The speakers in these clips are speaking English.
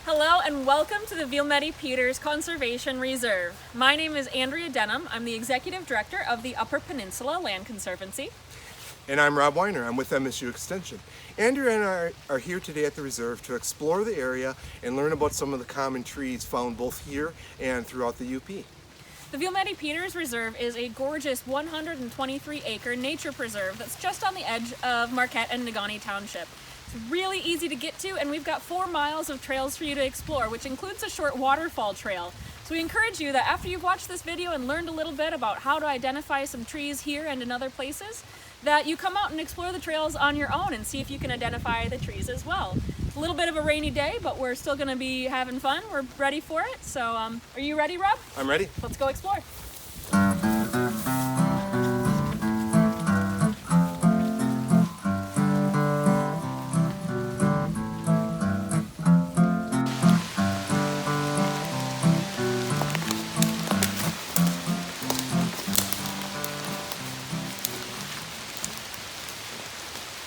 Hello and welcome to the Vilmedi Peters Conservation Reserve. My name is Andrea Denham. I'm the Executive Director of the Upper Peninsula Land Conservancy. And I'm Rob Weiner. I'm with MSU Extension. Andrea and I are here today at the reserve to explore the area and learn about some of the common trees found both here and throughout the UP. The Vilmedi Peters Reserve is a gorgeous 123-acre nature preserve that's just on the edge of Marquette and Negaunee Township. It's really easy to get to, and we've got 4 miles of trails for you to explore, which includes a short Waterfall Trail. So we encourage you that after you've watched this video and learned a little bit about how to identify some trees here and in other places, that you come out and explore the trails on your own and see if you can identify the trees as well. It's a little bit of a rainy day, but we're still going to be having fun. We're ready for it. So are you ready, Rob? I'm ready. Let's go explore.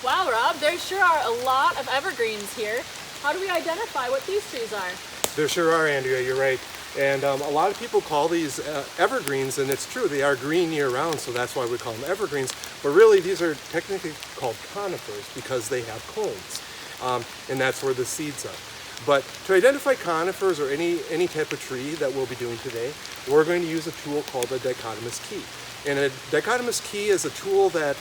Wow, Rob, there sure are a lot of evergreens here. How do we identify what these trees are? There sure are, Andrea, you're right. And a lot of people call these evergreens, and it's true, they are green year-round, so that's why we call them evergreens. But really, these are technically called conifers because they have cones, and that's where the seeds are. But to identify conifers or any type of tree that we'll be doing today, we're going to use a tool called a Dichotomous Key. And a Dichotomous Key is a tool that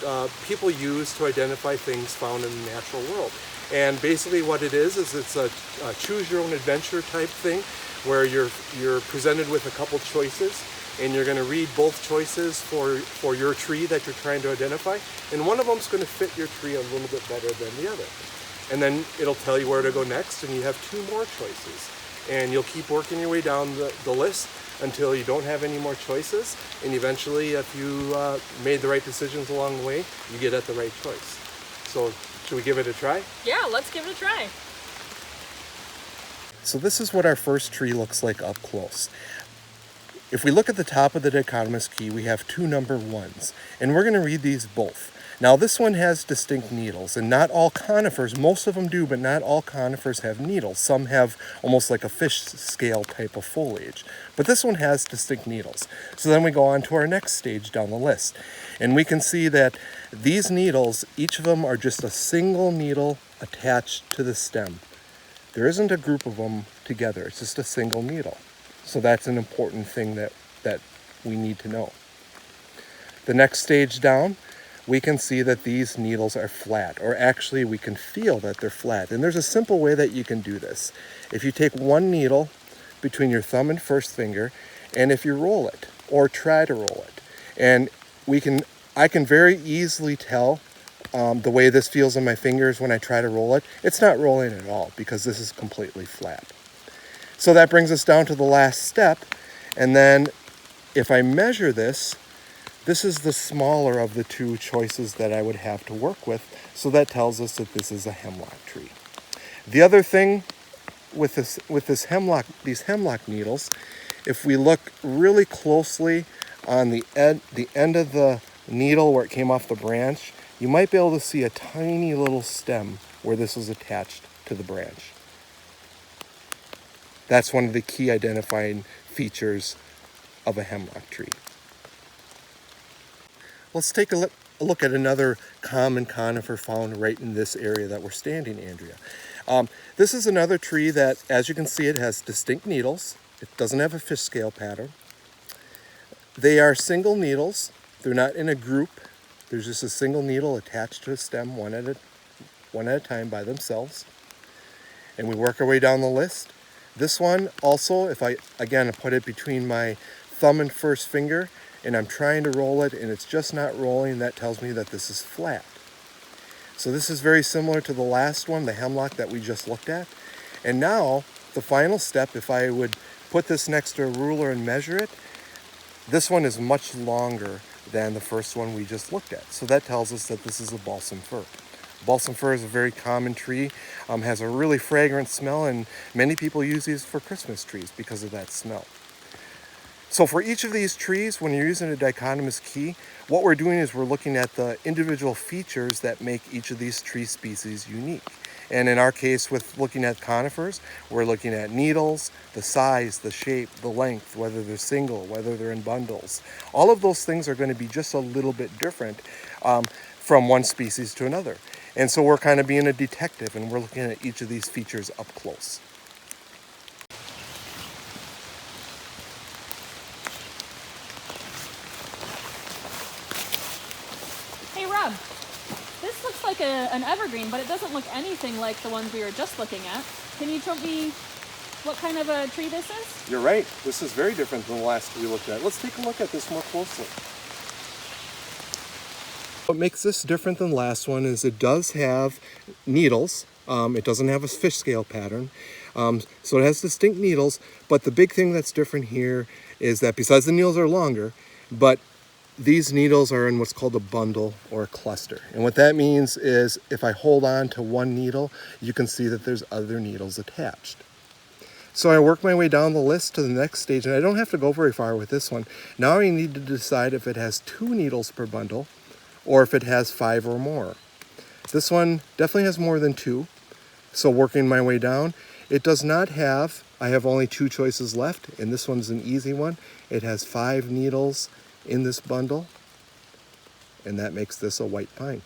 people use to identify things found in the natural world. And basically what it is it's a choose your own adventure type thing where you're presented with a couple choices and you're going to read both choices for your tree that you're trying to identify, and one of them's going to fit your tree a little bit better than the other. And then it'll tell you where to go next, and you have 2 more choices. And you'll keep working your way down the list until you don't have any more choices, and eventually if you made the right decisions along the way, you get at the right choice. So should we give it a try? Yeah, let's give it a try. So this is what our first tree looks like up close. If we look at the top of the Dichotomous Key, we have 2 number 1s, and we're going to read these both. Now this one has distinct needles, and not all conifers, most of them do, but not all conifers have needles. Some have almost like a fish scale type of foliage, but this one has distinct needles. So then we go on to our next stage down the list, and we can see that these needles, each of them are just a single needle attached to the stem. There isn't a group of them together, it's just a single needle. So that's an important thing that we need to know. The next stage down, we can see that these needles are flat, or actually we can feel that they're flat. And there's a simple way that you can do this. If you take one needle between your thumb and first finger, and if you roll it, or try to roll it, and I can very easily tell the way this feels in my fingers when I try to roll it. It's not rolling at all because this is completely flat. So that brings us down to the last step, and then if I measure this, this is the smaller of the 2 choices that I would have to work with, so that tells us that this is a hemlock tree. The other thing with these hemlock needles, if we look really closely on the end of the needle where it came off the branch, you might be able to see a tiny little stem where this was attached to the branch. That's one of the key identifying features of a hemlock tree. Let's take a look at another common conifer found right in this area that we're standing, Andrea. This is another tree that, as you can see, it has distinct needles. It doesn't have a fish scale pattern. They are single needles. They're not in a group. There's just a single needle attached to a stem, one at a time by themselves. And we work our way down the list. This one also, if I put it between my thumb and first finger, and I'm trying to roll it and it's just not rolling, that tells me that this is flat. So this is very similar to the last one, the hemlock that we just looked at. And now, the final step, if I would put this next to a ruler and measure it, this one is much longer than the first one we just looked at. So that tells us that this is a balsam fir. Balsam fir is a very common tree, has a really fragrant smell, and many people use these for Christmas trees because of that smell. So for each of these trees, when you're using a dichotomous key, what we're doing is we're looking at the individual features that make each of these tree species unique. And in our case, with looking at conifers, we're looking at needles, the size, the shape, the length, whether they're single, whether they're in bundles. All of those things are going to be just a little bit different from one species to another. And so we're kind of being a detective, and we're looking at each of these features up close. Hey Rob, this looks like an evergreen, but it doesn't look anything like the ones we were just looking at. Can you tell me what kind of a tree this is? You're right. This is very different than the last tree we looked at. Let's take a look at this more closely. What makes this different than the last one is it does have needles. It doesn't have a fish scale pattern. So it has distinct needles, but the big thing that's different here is that besides the needles are longer, but these needles are in what's called a bundle or a cluster. And what that means is if I hold on to one needle, you can see that there's other needles attached. So I work my way down the list to the next stage, and I don't have to go very far with this one. Now I need to decide if it has 2 needles per bundle or if it has 5 or more. This one definitely has more than 2. So working my way down, it does not have, I have only 2 choices left, and this one's an easy one. It has 5 needles in this bundle, and that makes this a white pine.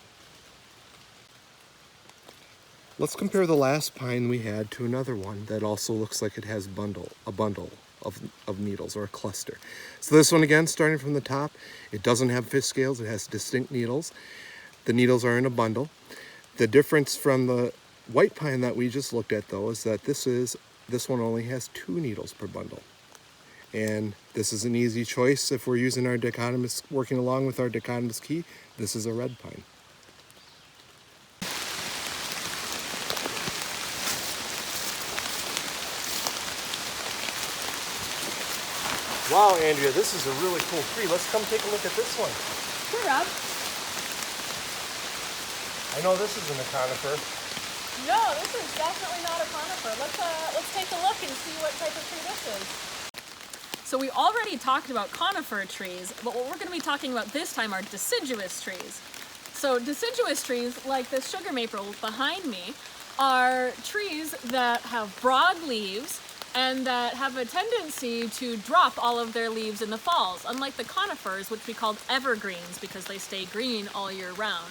Let's compare the last pine we had to another one that also looks like it has a bundle of needles, or a cluster. So this one, again, starting from the top, it doesn't have fish scales, it has distinct needles. The needles are in a bundle. The difference from the white pine that we just looked at, though, is that this one only has 2 needles per bundle. And this is an easy choice if we're using our dichotomous, working along with our dichotomous key. This is a red pine. Wow, Andrea, this is a really cool tree. Let's come take a look at this one. Sure, Rob. I know this isn't a conifer. No, this is definitely not a conifer. Let's take a look and see what type of tree this is. So we already talked about conifer trees, but what we're going to be talking about this time are deciduous trees. So deciduous trees, like this sugar maple behind me, are trees that have broad leaves and that have a tendency to drop all of their leaves in the falls, unlike the conifers, which we called evergreens because they stay green all year round.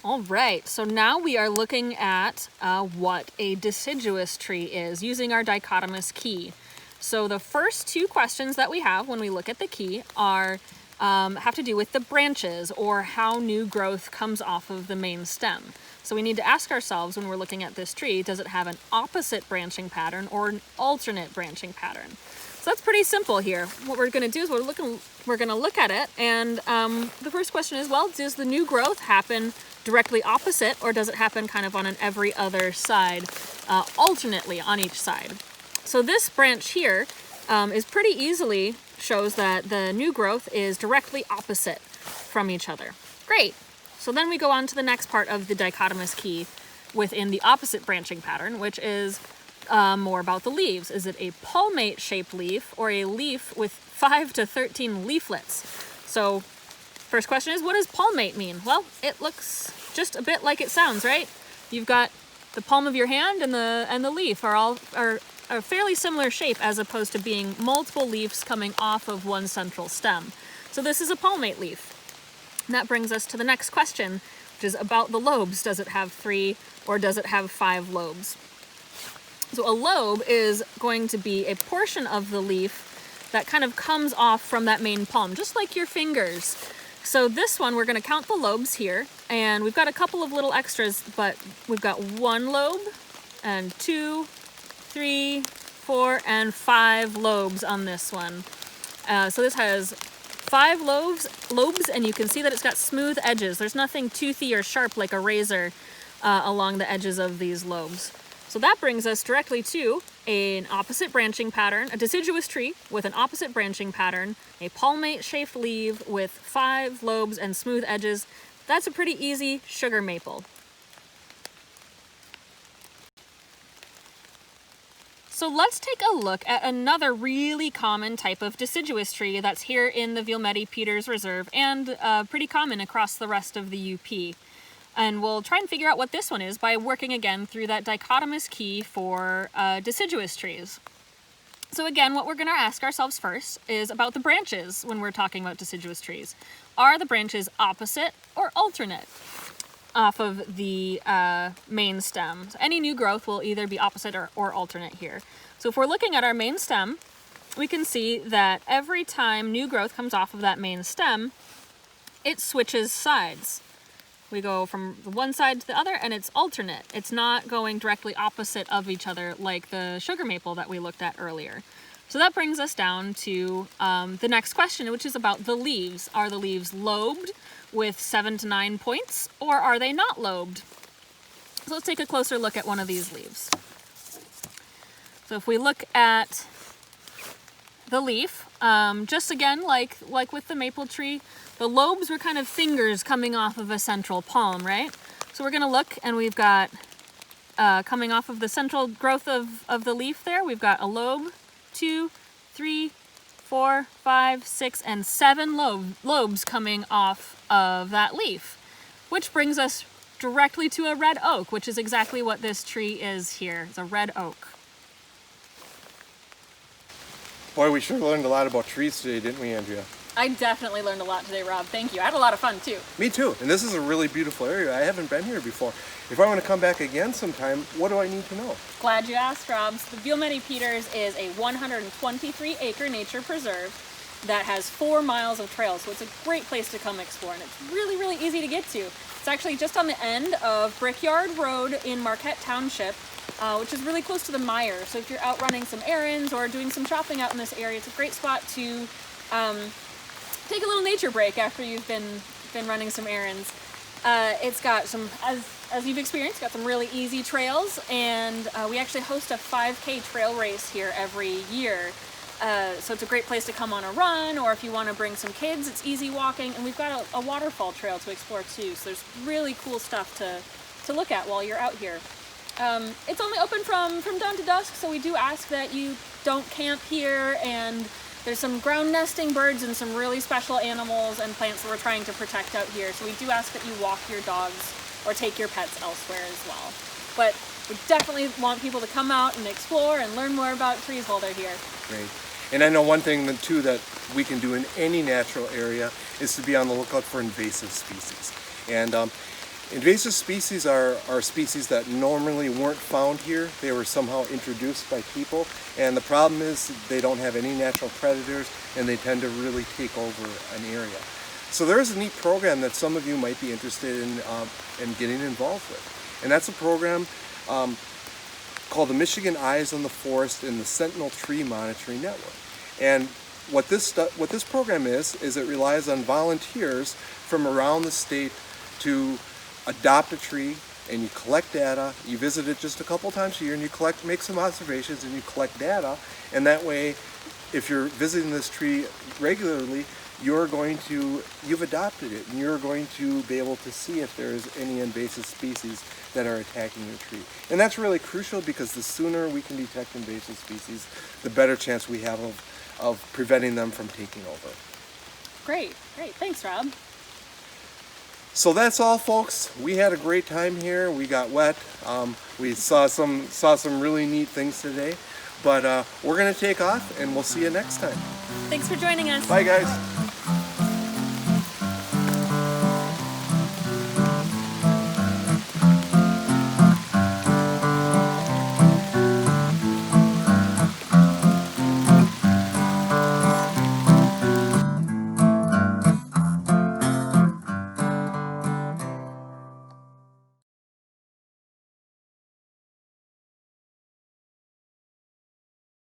All right, so now we are looking at what a deciduous tree is using our dichotomous key. So the first 2 questions that we have when we look at the key are have to do with the branches, or how new growth comes off of the main stem. So we need to ask ourselves when we're looking at this tree, does it have an opposite branching pattern or an alternate branching pattern? So that's pretty simple here. What we're going to do is we're going to look at it, and the first question is, well, does the new growth happen directly opposite, or does it happen kind of on an every other side, alternately on each side? So this branch here is pretty easily shows that the new growth is directly opposite from each other. Great. So then we go on to the next part of the dichotomous key within the opposite branching pattern, which is more about the leaves. Is it a palmate shaped leaf or a leaf with 5 to 13 leaflets? So first question is, what does palmate mean? Well, it looks just a bit like it sounds, right? You've got the palm of your hand and the leaf are a fairly similar shape, as opposed to being multiple leaves coming off of one central stem. So this is a palmate leaf. And that brings us to the next question, which is about the lobes. Does it have 3 or does it have 5 lobes? So a lobe is going to be a portion of the leaf that kind of comes off from that main palm, just like your fingers. So this one, we're going to count the lobes here, and we've got a couple of little extras, but we've got 1 lobe and 2, 3, 4, and 5 lobes on this one. So this has 5 lobes, and you can see that it's got smooth edges. There's nothing toothy or sharp like a razor along the edges of these lobes. So that brings us directly to an opposite branching pattern, a deciduous tree with an opposite branching pattern, a palmate-shaped leaf with 5 lobes and smooth edges. That's a pretty easy sugar maple. So let's take a look at another really common type of deciduous tree that's here in the Ville-Médy-Peters Reserve and pretty common across the rest of the UP. And we'll try and figure out what this one is by working again through that dichotomous key for deciduous trees. So again, what we're going to ask ourselves first is about the branches when we're talking about deciduous trees. Are the branches opposite or alternate off of the main stem? So any new growth will either be opposite or alternate here. So if we're looking at our main stem, we can see that every time new growth comes off of that main stem, it switches sides. We go from one side to the other and it's alternate. It's not going directly opposite of each other like the sugar maple that we looked at earlier. So that brings us down to the next question, which is about the leaves. Are the leaves lobed with 7 to 9 points, or are they not lobed? So let's take a closer look at one of these leaves. So if we look at the leaf, just again, like with the maple tree, the lobes were kind of fingers coming off of a central palm, right? So we're going to look, and we've got, coming off of the central growth of the leaf there, we've got a lobe, 2, 3, 4, 5, 6, and 7 lobes coming off of that leaf, which brings us directly to a red oak, which is exactly what this tree is here. It's a red oak. Boy, we sure learned a lot about trees today, didn't we, Andrea? I definitely learned a lot today, Rob. Thank you. I had a lot of fun, too. Me too. And this is a really beautiful area. I haven't been here before. If I want to come back again sometime, what do I need to know? Glad you asked, Rob. The Ville-Médy-Peters is a 123-acre nature preserve that has 4 miles of trails, so it's a great place to come explore, and it's really, really easy to get to. It's actually just on the end of Brickyard Road in Marquette Township, which is really close to the mire. So if you're out running some errands or doing some shopping out in this area, it's a great spot to take a little nature break after you've been running some errands. It's got some, as you've experienced, got some really easy trails, and we actually host a 5K trail race here every year. So it's a great place to come on a run, or if you want to bring some kids, it's easy walking, and we've got a waterfall trail to explore too. So there's really cool stuff to look at while you're out here. It's only open from dawn to dusk, so we do ask that you don't camp here, and there's some ground nesting birds and some really special animals and plants that we're trying to protect out here. So we do ask that you walk your dogs or take your pets elsewhere as well. But we definitely want people to come out and explore and learn more about trees while they're here. Great. And I know one thing too that we can do in any natural area is to be on the lookout for invasive species. And invasive species are species that normally weren't found here. They were somehow introduced by people, and the problem is they don't have any natural predators, and they tend to really take over an area. So there's a neat program that some of you might be interested in getting involved with, and that's a program called the Michigan Eyes on the Forest and the Sentinel Tree Monitoring Network. And what this program is it relies on volunteers from around the state to adopt a tree, and you collect data. You visit it just a couple times a year, and you make some observations, and you collect data. And that way, if you're visiting this tree regularly, you've adopted it, and you're going to be able to see if there's any invasive species that are attacking your tree. And that's really crucial, because the sooner we can detect invasive species, the better chance we have of preventing them from taking over. Great. Thanks, Rob. So that's all, folks. We had a great time here. We got wet. We saw some really neat things today. But we're going to take off, and we'll see you next time. Thanks for joining us. Bye, guys.